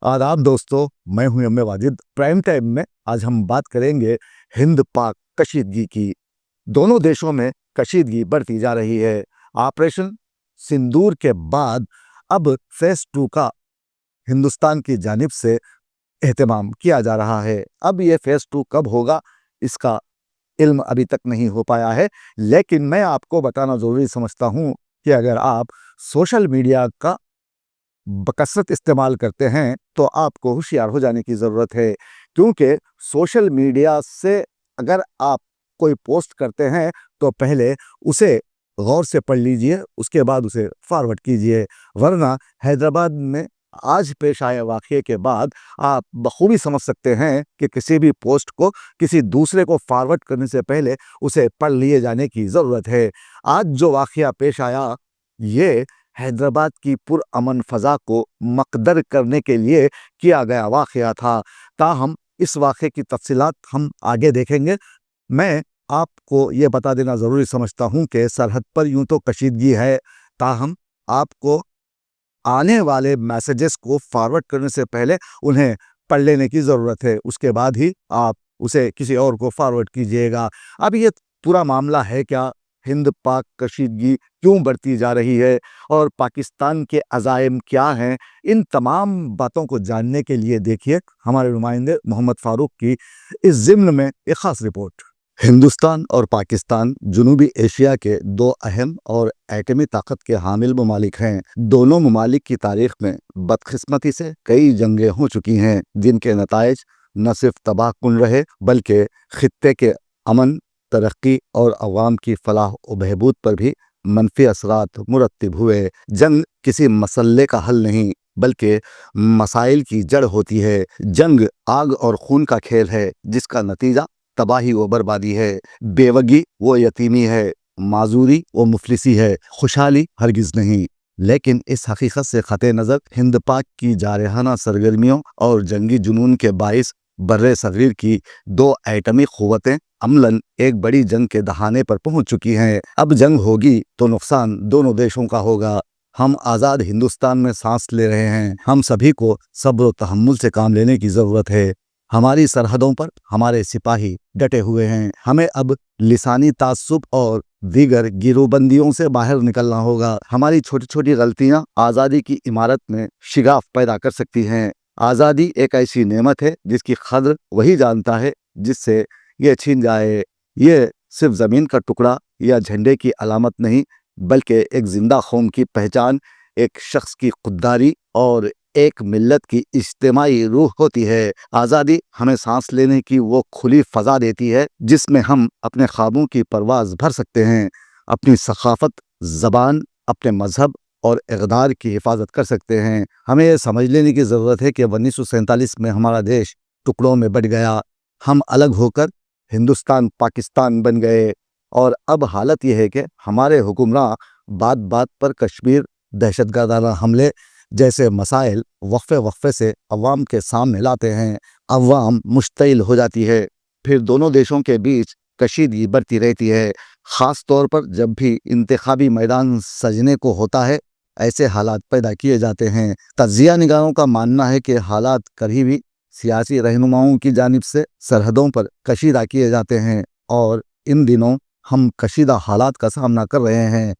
आदाब दोस्तों, मैं हूं M A Wajid. Prime time में आज हम बात करेंगे हिंद पाक कशीदगी की। दोनों देशों में कशीदगी बढ़ती जा रही है। ऑपरेशन सिंदूर के बाद अब फेज 2 का हिंदुस्तान की जानिब से एहतमाम किया जा रहा है। अब ये फेज 2 कब होगा इसका इल्म अभी तक नहीं हो पाया है, लेकिन मैं आपको बताना ज़रूरी समझता हूँ कि अगर आप सोशल मीडिया का बकसरत इस्तेमाल करते हैं तो आपको होशियार हो जाने की ज़रूरत है, क्योंकि सोशल मीडिया से अगर आप कोई पोस्ट करते हैं तो पहले उसे गौर से पढ़ लीजिए, उसके बाद उसे फॉरवर्ड कीजिए, वरना हैदराबाद में आज पेश आए वाक़ये के बाद आप बखूबी समझ सकते हैं कि किसी भी पोस्ट को किसी दूसरे को फॉरवर्ड करने से पहले उसे पढ़ लिए जाने की ज़रूरत है। आज जो वाक़या पेश आया ये हैदराबाद की पुरअमन फ़ज़ा को मकदर करने के लिए किया गया वाक़या था। ताहम इस वाक़े की तफ़सीलात हम आगे देखेंगे। मैं आपको ये बता देना ज़रूरी समझता हूँ कि सरहद पर यूँ तो कशीदगी है, ताहम आपको आने वाले मैसेजेस को फॉरवर्ड करने से पहले उन्हें पढ़ लेने की ज़रूरत है। उसके बाद ही आप उसे किसी और को फॉरवर्ड कीजिएगा। अब ये पूरा मामला है क्या? हिंद पाक कशीदगी क्यों बढ़ती जा रही है और पाकिस्तान के अज़ाइम क्या हैं? इन तमाम बातों को जानने के लिए देखिए हमारे नुमाइंदे मोहम्मद फ़ारूक की इस ज़िम्न में एक ख़ास रिपोर्ट। हिंदुस्तान और पाकिस्तान जनूबी एशिया के दो अहम और एटमी ताकत के हामिल ममालिक हैं। दोनों ममालिक की तारीख में बदकिस्मती से कई जंगें हो चुकी हैं, जिनके नताइज न सिर्फ तबाहकुन रहे बल्कि खित्ते के अमन, तरक्की और अवाम की फलाह व बहबूद पर भी मनफी असरात मुरत्तिब हुए। जंग किसी मसले का हल नहीं बल्कि मसाइल की जड़ होती है। जंग आग और खून का खेल है जिसका नतीजा तबाही व बर्बादी है। बेवगी वो यतीमी है, माजूरी वो मुफलिसी है, खुशहाली हरगिज़ नहीं। लेकिन इस हकीकत से ख़ते नज़र हिंद पाक की जारहाना सरगर्मियों और जंगी जुनून के बाइस बर्रे सगीर की दो एटमी क़ुव्वतें अमलन एक बड़ी जंग के दहाने पर पहुंच चुकी हैं। अब जंग होगी तो नुकसान दोनों देशों का होगा। हम आज़ाद हिंदुस्तान में सांस ले रहे हैं। हम सभी को सब्र व तहम्मुल से काम लेने की ज़रूरत है। हमारी सरहदों पर हमारे सिपाही डटे हुए हैं। हमें अब लिसानी तासुब और दीगर गिरोहबंदियों से बाहर निकलना होगा। हमारी छोटी छोटी गलतियां आज़ादी की इमारत में शिगाफ पैदा कर सकती हैं। आज़ादी एक ऐसी नेमत है जिसकी कद्र वही जानता है जिससे ये छीन जाए। ये सिर्फ ज़मीन का टुकड़ा या झंडे की अलामत नहीं बल्कि एक जिंदा कौम की पहचान, एक शख्स की खुददारी और एक मिल्लत की इज्तिमाई रूह होती है। आज़ादी हमें सांस लेने की वो खुली फ़ज़ा देती है जिसमें हम अपने ख्वाबों की परवाज़ भर सकते हैं, अपनी सकाफ़त, ज़बान, अपने मज़हब और इक़दार की हिफाजत कर सकते हैं। हमें ये समझ लेने की ज़रूरत है कि 1947 में हमारा देश टुकड़ों में बट गया। हम अलग होकर हिंदुस्तान पाकिस्तान बन गए और अब हालत यह है कि हमारे हुक्मरान बात बात पर कश्मीर, दहशतगर्दाना हमले जैसे मसाइल वक्फे वक्फे से अवाम के सामने लाते हैं। अवाम मुश्तइल हो जाती है, फिर दोनों देशों के बीच कशीदगी बढ़ती रहती है। ख़ास तौर पर जब भी इंतखाबी मैदान सजने को होता है, ऐसे हालात पैदा किए जाते हैं। तजिया निगारों का मानना है कि हालात करीबी सियासी रहनुमाओं की जानिब से सरहदों पर कशीदा किए जाते हैं और इन दिनों हम कशीदा हालात का सामना कर रहे हैं।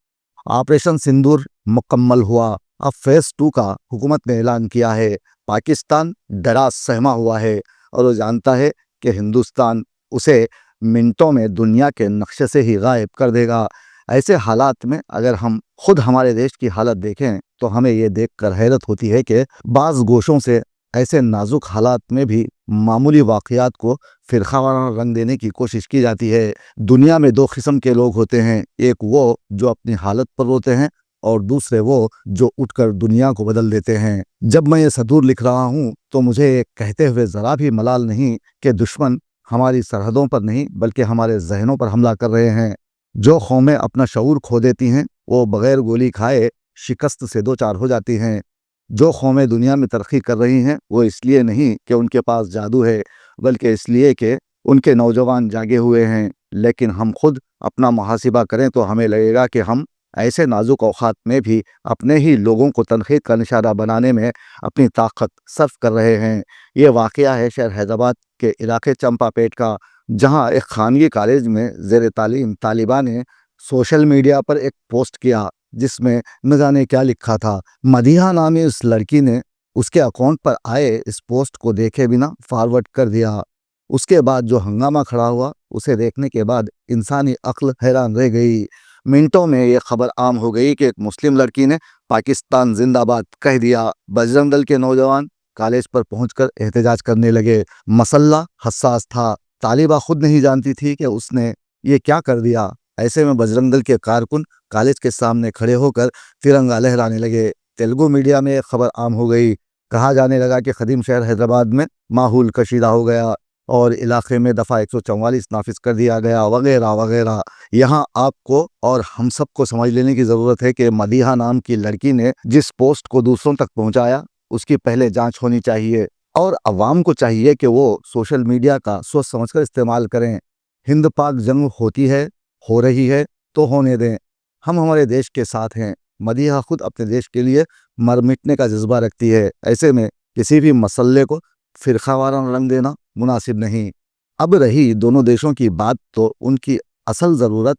ऑपरेशन सिंदूर मुकम्मल हुआ। अब फेज़ 2 का हुकूमत ने ऐलान किया है। पाकिस्तान डरा सहमा हुआ है और वो जानता है कि हिंदुस्तान उसे मिनटों में दुनिया के नक्शे से ही गायब कर देगा। ऐसे हालात में अगर हम खुद हमारे देश की हालत देखें तो हमें ये देखकर हैरत होती है कि बाज़ गोशों से ऐसे नाजुक हालात में भी मामूली वाक़यात को फ़िरक़ावाराना रंग देने की कोशिश की जाती है। दुनिया में दो किस्म के लोग होते हैं, एक वो जो अपनी हालत पर रोते हैं और दूसरे वो जो उठकर दुनिया को बदल देते हैं। जब मैं ये सतूर लिख रहा हूँ तो मुझे ये कहते हुए ज़रा भी मलाल नहीं कि दुश्मन हमारी सरहदों पर नहीं बल्कि हमारे जहनों पर हमला कर रहे हैं। जो कौमें अपना शऊर खो देती हैं वो बग़ैर गोली खाए शिकस्त से दो चार हो जाती हैं। जो कौमें दुनिया में तरक्की कर रही हैं वो इसलिए नहीं कि उनके पास जादू है बल्कि इसलिए कि उनके नौजवान जागे हुए हैं। लेकिन हम खुद अपना मुहासिबा करें तो हमें लगेगा कि हम ऐसे नाजुक औकात में भी अपने ही लोगों को तनकीद का निशाना बनाने में अपनी ताकत सर्फ कर रहे हैं। ये वाक़या है शहर हैदराबाद के इलाके चंपापेट का, जहां एक खानगी कॉलेज में ज़ेर तालीम तालिबा ने सोशल मीडिया पर एक पोस्ट किया जिसमें न जाने क्या लिखा था। मदीहा नामी उस लड़की ने उसके अकाउंट पर आए इस पोस्ट को देखे बिना फॉरवर्ड कर दिया। उसके बाद जो हंगामा खड़ा हुआ उसे देखने के बाद इंसानी अक्ल हैरान रह गई। मिनटों में ये खबर आम हो गई कि एक मुस्लिम लड़की ने पाकिस्तान जिंदाबाद कह दिया। बजरंग दल के नौजवान कॉलेज पर पहुंचकर एहतजाज करने लगे। मसला हसास था, तालिबा खुद नहीं जानती थी कि उसने ये क्या कर दिया। ऐसे में बजरंग दल के कारकुन कॉलेज के सामने खड़े होकर तिरंगा लहराने लगे। तेलुगु मीडिया में खबर आम हो गई। कहा जाने लगा कि खदीम शहर हैदराबाद में माहौल कशीदा हो गया और इलाके में दफ़ा 144 नाफिज कर दिया गया, वगैरह वगैरह। यहाँ आपको और हम सबको समझ लेने की ज़रूरत है कि मदीहा नाम की लड़की ने जिस पोस्ट को दूसरों तक पहुँचाया उसकी पहले जांच होनी चाहिए और अवाम को चाहिए कि वो सोशल मीडिया का सोच समझकर इस्तेमाल करें। हिंद पाक जंग होती है, हो रही है तो होने दें। हम हमारे देश के साथ हैं। मदीहा खुद अपने देश के लिए मर मिटने का जज्बा रखती है। ऐसे में किसी भी मसले को फ़िरक़ावाराना रंग देना मुनासिब नहीं। अब रही दोनों देशों की बात, तो उनकी असल ज़रूरत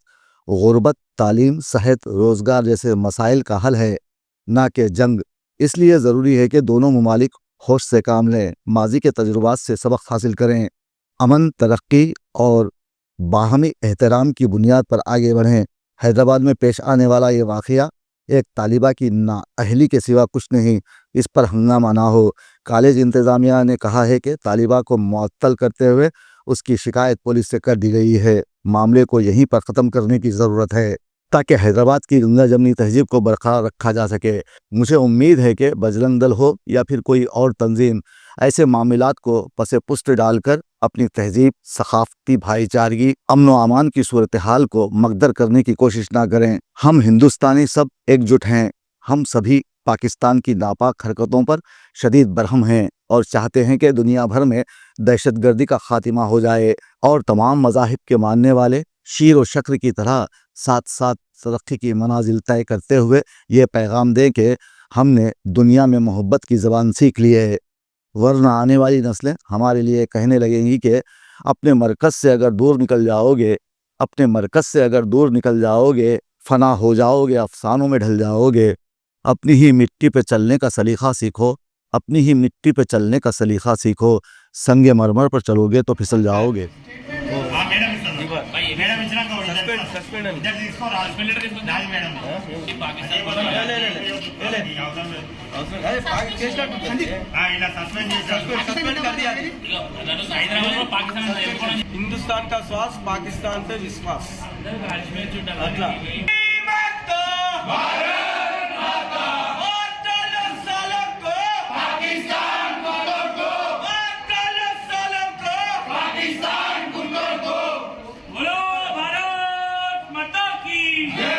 गुर्बत, तालीम, सेहत, रोज़गार जैसे मसाइल का हल है, ना कि जंग। इसलिए ज़रूरी है कि दोनों ममालिक होश से काम लें, माजी के तजुर्बात से सबक हासिल करें, अमन, तरक्की और बाहमी एहतराम की बुनियाद पर आगे बढ़ें। हैदराबाद में पेश आने वाला ये वाक़या एक तालिबा की नाअहली के सिवा कुछ नहीं। इस पर हंगामा ना हो। कॉलेज इंतज़ामिया ने कहा है कि तालिबा को मुअत्तल करते हुए उसकी शिकायत पुलिस से कर दी गई है। मामले को यहीं पर ख़त्म करने की ज़रूरत है ताकि हैदराबाद की गंगा जमनी तहजीब को बरकरार रखा जा सके। मुझे उम्मीद है कि बजरंग दल हो या फिर कोई और तंजीम ऐसे मामलात को पसे पुष्ट डालकर अपनी तहजीब, सकाफ़ती भाईचारगी, अमन व अमान की सूरत हाल को मकदर करने की कोशिश ना करें। हम हिंदुस्तानी सब एकजुट हैं। हम सभी पाकिस्तान की नापाक हरकतों पर शदीद बरहम हैं और चाहते हैं कि दुनिया भर में दहशतगर्दी का खात्मा हो जाए और तमाम मज़ाहिब के मानने वाले शीर व शक्र की तरह साथ साथ तरक्की की मनाजिल तय करते हुए ये पैगाम दें कि हमने दुनिया में मोहब्बत की ज़बान सीख ली है, वरना आने वाली नस्लें हमारे लिए कहने लगेंगी कि अपने मरकज़ से अगर दूर निकल जाओगे, अपने मरकज़ से अगर दूर निकल जाओगे, फना हो जाओगे, अफसानों में ढल जाओगे। अपनी ही मिट्टी पे चलने का सलीक़ा सीखो, अपनी ही मिट्टी पे चलने का सलीक़ा सीखो। संगे मरमर पर चलोगे तो फिसल जाओगे। हिंदुस्तान का श्वास, पाकिस्तान पे विश्वास। बोलो भारत माता की।